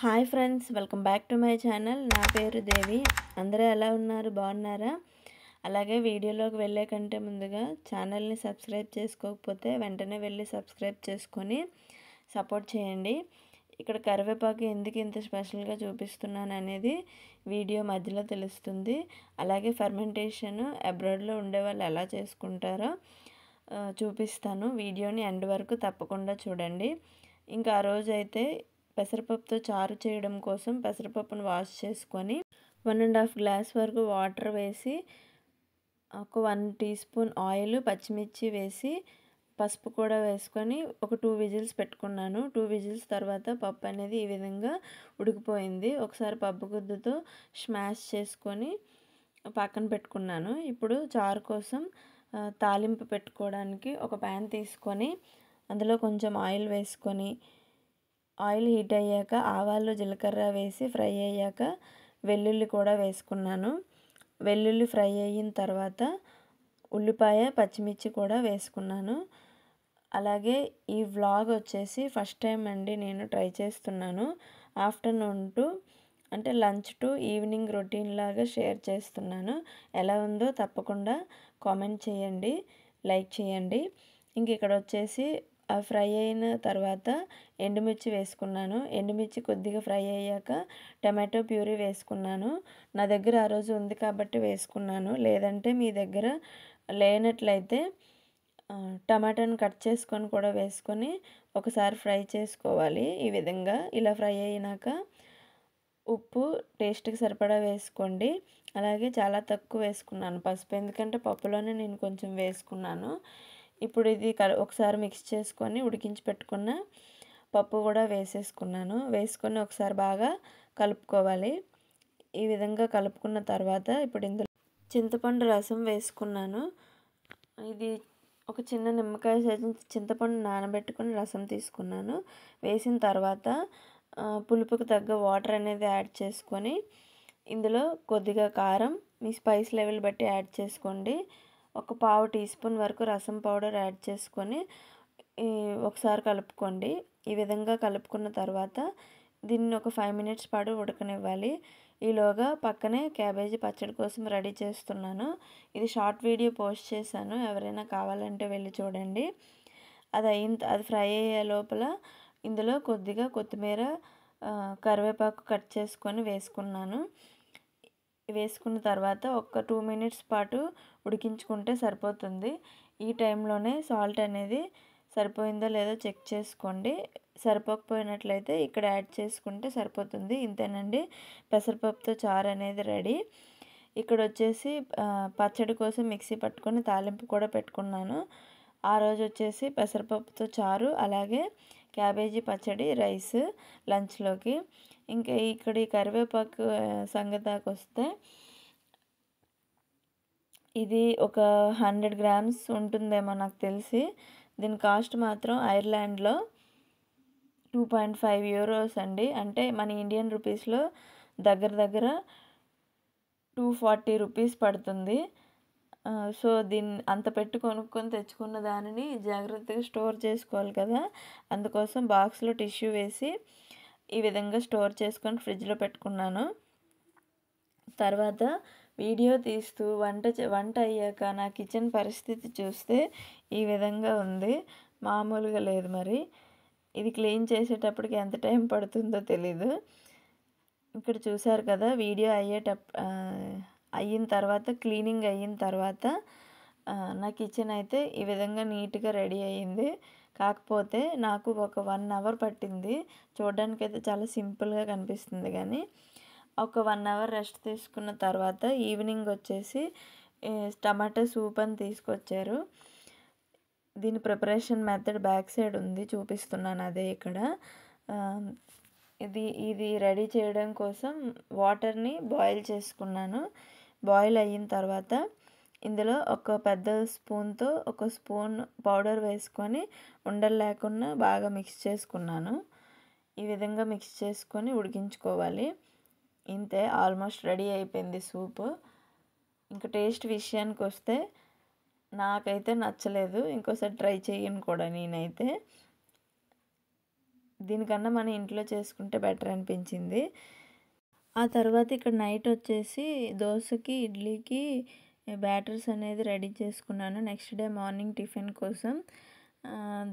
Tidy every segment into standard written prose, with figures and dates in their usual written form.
Hi friends, welcome back to my channel. నా పేరు దేవి. అందరూ ఎలా ఉన్నారు? బాగున్నారా? అలాగే వీడియోలోకి వెళ్ళే కంటే ముందుగా ఛానల్ని సబ్స్క్రైబ్ చేసుకోకపోతే వెంటనే వెళ్ళి సబ్స్క్రైబ్ చేసుకొని సపోర్ట్ చేయండి. ఇక్కడ కరివేపాకు ఎందుకు ఇంత స్పెషల్గా చూపిస్తున్నాను అనేది వీడియో మధ్యలో తెలుస్తుంది. అలాగే ఫర్మెంటేషన్ అబ్రాడ్లో ఉండే వాళ్ళు ఎలా చేసుకుంటారో చూపిస్తాను. వీడియోని ఎండ్ వరకు తప్పకుండా చూడండి. ఇంకా ఆ రోజు అయితే పెసరపప్పుతో చారు చేయడం కోసం పెసరపప్పును వాష్ చేసుకొని 1.5 గ్లాస్ వరకు వాటర్ వేసి ఒక 1 టీ స్పూన్ ఆయిల్, పచ్చిమిర్చి వేసి పసుపు కూడా వేసుకొని ఒక 2 విజిల్స్ పెట్టుకున్నాను. 2 విజిల్స్ తర్వాత పప్పు అనేది ఈ విధంగా ఉడికిపోయింది. ఒకసారి పప్పు గుద్దుతో స్మాష్ చేసుకొని పక్కన పెట్టుకున్నాను. ఇప్పుడు చారు కోసం తాలింపు పెట్టుకోవడానికి ఒక ప్యాన్ తీసుకొని అందులో కొంచెం ఆయిల్ వేసుకొని ఆయిల్ హీట్ అయ్యాక ఆవాలు, జీలకర్ర వేసి ఫ్రై అయ్యాక వెల్లుల్లి కూడా వేసుకున్నాను. వెల్లుల్లి ఫ్రై అయిన తర్వాత ఉల్లిపాయ, పచ్చిమిర్చి కూడా వేసుకున్నాను. అలాగే ఈ వ్లాగ్ వచ్చేసి ఫస్ట్ టైం అండి నేను ట్రై చేస్తున్నాను. ఆఫ్టర్నూన్ టు అంటే లంచ్ టు ఈవినింగ్ రొటీన్ లాగా షేర్ చేస్తున్నాను. ఎలా ఉందో తప్పకుండా కామెంట్ చేయండి, లైక్ చేయండి. ఇంక ఇక్కడ వచ్చేసి ఫ్రై అయిన తర్వాత ఎండుమిర్చి వేసుకున్నాను. ఎండుమిర్చి కొద్దిగా ఫ్రై అయ్యాక టమాటో ప్యూరీ వేసుకున్నాను. నా దగ్గర ఆ రోజు ఉంది కాబట్టి వేసుకున్నాను. లేదంటే మీ దగ్గర లేనట్లయితే టమాటాను కట్ చేసుకొని కూడా వేసుకొని ఒకసారి ఫ్రై చేసుకోవాలి. ఈ విధంగా ఇలా ఫ్రై అయినాక ఉప్పు టేస్ట్కి సరిపడా వేసుకోండి. అలాగే చాలా తక్కువ వేసుకున్నాను పసుపు, ఎందుకంటే పప్పులోనే నేను కొంచెం వేసుకున్నాను. ఇప్పుడు ఇది ఒకసారి మిక్స్ చేసుకొని ఉడికించి పెట్టుకున్న పప్పు కూడా వేసేసుకున్నాను. వేసుకొని ఒకసారి బాగా కలుపుకోవాలి. ఈ విధంగా కలుపుకున్న తర్వాత ఇప్పుడు ఇందులో చింతపండు రసం వేసుకున్నాను. ఇది ఒక చిన్న నిమ్మకాయ సైజు చింతపండు నానబెట్టుకుని రసం తీసుకున్నాను. వేసిన తర్వాత పులుపుకు తగ్గ వాటర్ అనేది యాడ్ చేసుకొని ఇందులో కొద్దిగా కారం మీ స్పైస్ లెవెల్ బట్టి యాడ్ చేసుకోండి. ఒక పావు టీ స్పూన్ వరకు రసం పౌడర్ యాడ్ చేసుకొని ఒకసారి కలుపుకోండి. ఈ విధంగా కలుపుకున్న తర్వాత దీన్ని ఒక 5 మినిట్స్ పాటు ఉడకనివ్వాలి. ఈలోగా పక్కనే క్యాబేజీ పచ్చడి కోసం రెడీ చేస్తున్నాను. ఇది షార్ట్ వీడియో పోస్ట్ చేశాను, ఎవరైనా కావాలంటే వెళ్ళి చూడండి. అది ఫ్రై అయ్యే లోపల ఇందులో కొద్దిగా కొత్తిమీర, కరివేపాకు కట్ చేసుకొని వేసుకున్నాను. వేసుకున్న తర్వాత ఒక 2 మినిట్స్ పాటు ఉడికించుకుంటే సరిపోతుంది. ఈ టైంలోనే సాల్ట్ అనేది సరిపోయిందో లేదో చెక్ చేసుకోండి. సరిపోకపోయినట్లయితే ఇక్కడ యాడ్ చేసుకుంటే సరిపోతుంది. ఇంతేనండి, పెసరపప్పుతో చారు అనేది రెడీ. ఇక్కడ వచ్చేసి పచ్చడి కోసం మిక్సీ పట్టుకొని తాలింపు కూడా పెట్టుకున్నాను. ఆ రోజు వచ్చేసి పెసరపప్పుతో చారు, అలాగే క్యాబేజీ పచ్చడి, రైస్ లంచ్లోకి. ఇంకా ఇక్కడ ఈ కరివేపాకు సంగతాకు వస్తే ఇది ఒక 100 గ్రామ్స్ ఉంటుందేమో నాకు తెలిసి. దీని కాస్ట్ మాత్రం ఐర్లాండ్లో 2.5 యూరోస్ అండి. అంటే మన ఇండియన్ రూపీస్లో దగ్గర 240 రూపీస్ పడుతుంది. సో దీన్ని అంత పెట్టి కొనుక్కొని తెచ్చుకున్న దానిని జాగ్రత్తగా స్టోర్ చేసుకోవాలి కదా, అందుకోసం బాక్స్లో టిష్యూ వేసి ఈ విధంగా స్టోర్ చేసుకొని ఫ్రిడ్జ్లో పెట్టుకున్నాను. తర్వాత వీడియో తీస్తూ వంట అయ్యాక నా కిచెన్ పరిస్థితి చూస్తే ఈ విధంగా ఉంది, మామూలుగా లేదు. మరి ఇది క్లీన్ చేసేటప్పటికి ఎంత టైం పడుతుందో తెలీదు. ఇక్కడ చూసారు కదా, వీడియో అయిన తర్వాత క్లీనింగ్ అయిన తర్వాత నా కిచెన్ అయితే ఈ విధంగా నీట్గా రెడీ అయ్యింది. కాకపోతే నాకు ఒక 1 అవర్ పట్టింది. చూడడానికి అయితే చాలా సింపుల్గా కనిపిస్తుంది, కానీ ఒక 1 అవర్ రెస్ట్ తీసుకున్న తర్వాత ఈవినింగ్ వచ్చేసి టమాటా సూప్ అని తీసుకొచ్చారు. దీని ప్రిపరేషన్ మెథడ్ బ్యాక్ సైడ్ ఉంది, చూపిస్తున్నాను అదే ఇక్కడ. ఇది రెడీ చేయడం కోసం వాటర్ని బాయిల్ చేసుకున్నాను. బాయిల్ అయిన తర్వాత ఇందులో ఒక పెద్ద స్పూన్తో ఒక స్పూన్ పౌడర్ వేసుకొని ఉండలు లేకుండా బాగా మిక్స్ చేసుకున్నాను. ఈ విధంగా మిక్స్ చేసుకొని ఉడికించుకోవాలి. ఇంతే, ఆల్మోస్ట్ రెడీ అయిపోయింది సూపు. ఇంకా టేస్ట్ విషయానికి వస్తే నాకైతే నచ్చలేదు, ఇంకోసారి ట్రై చేయను కూడా నేనైతే. దీనికన్నా మన ఇంట్లో చేసుకుంటే బెటర్ అనిపించింది. ఆ తర్వాత ఇక్కడ నైట్ వచ్చేసి దోసకి, ఇడ్లీకి బ్యాటర్స్ అనేది రెడీ చేసుకున్నాను నెక్స్ట్ డే మార్నింగ్ టిఫిన్ కోసం.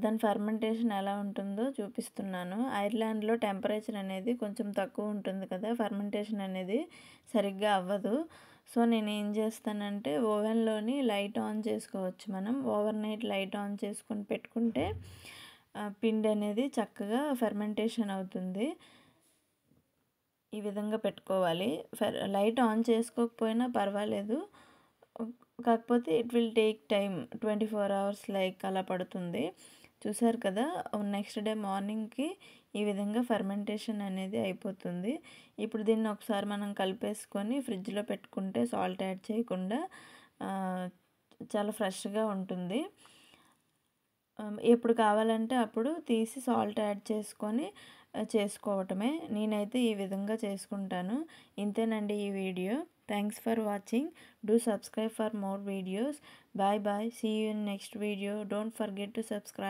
దాని ఫర్మెంటేషన్ ఎలా ఉంటుందో చూపిస్తున్నాను. ఐర్లాండ్లో టెంపరేచర్ అనేది కొంచెం తక్కువ ఉంటుంది కదా, ఫర్మెంటేషన్ అనేది సరిగ్గా అవ్వదు. సో నేను ఏం చేస్తానంటే ఓవెన్లోని లైట్ ఆన్ చేసుకోవచ్చు. మనం ఓవర్ నైట్ లైట్ ఆన్ చేసుకొని పెట్టుకుంటే పిండి అనేది చక్కగా ఫర్మెంటేషన్ అవుతుంది. ఈ విధంగా పెట్టుకోవాలి. లైట్ ఆన్ చేసుకోకపోయినా పర్వాలేదు, కాకపోతే it will take time 24 hours like అలా పడుతుంది. చూసారు కదా, నెక్స్ట్ డే మార్నింగ్కి ఈ విధంగా ఫర్మెంటేషన్ అనేది అయిపోతుంది. ఇప్పుడు దీన్ని ఒకసారి మనం కలిపేసుకొని ఫ్రిడ్జ్లో పెట్టుకుంటే సాల్ట్ యాడ్ చేయకుండా చాలా ఫ్రెష్గా ఉంటుంది. ఎప్పుడు కావాలంటే అప్పుడు తీసి సాల్ట్ యాడ్ చేసుకొని చేసుకోవటమే. నేనైతే ఈ విధంగా చేసుకుంటాను. ఇంతేనండి ఈ video. Thanks for watching. Do subscribe for more videos. Bye bye. See you in next video. Don't forget to subscribe.